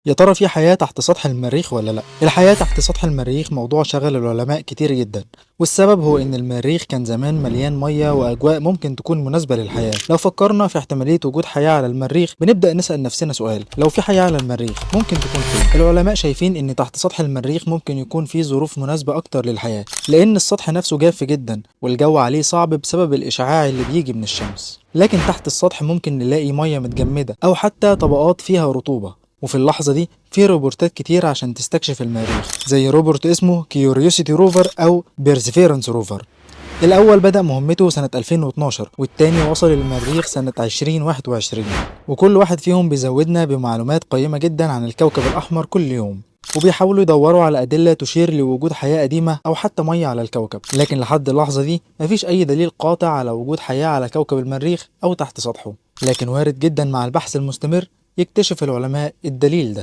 يا ترى في حياة تحت سطح المريخ ولا لأ؟ الحياة تحت سطح المريخ موضوع شغل العلماء كتير جدا، والسبب هو إن المريخ كان زمان مليان مية وأجواء ممكن تكون مناسبة للحياة. لو فكرنا في احتمالية وجود حياة على المريخ بنبدأ نسأل نفسنا سؤال: لو في حياة على المريخ ممكن تكون فين؟ العلماء شايفين إن تحت سطح المريخ ممكن يكون في ظروف مناسبة أكتر للحياة، لأن السطح نفسه جاف جدا والجو عليه صعب بسبب الإشعاع اللي بيجي من الشمس. لكن تحت السطح ممكن نلاقي مية متجمدة أو حتى طبقات فيها رطوبة، وفي اللحظة دي في روبورتات كتير عشان تستكشف المريخ، زي روبورت اسمه كيوريوسيتي روفر أو بيرسيفيرنس روفر. الأول بدأ مهمته سنة 2012 والتاني وصل للمريخ سنة 2021، وكل واحد فيهم بيزودنا بمعلومات قيمة جدا عن الكوكب الأحمر كل يوم، وبيحاولوا يدوروا على أدلة تشير لوجود حياة قديمة أو حتى مية على الكوكب. لكن لحد اللحظة دي مفيش أي دليل قاطع على وجود حياة على كوكب المريخ أو تحت سطحه، لكن وارد جدا مع البحث المستمر يكتشف العلماء الدليل ده.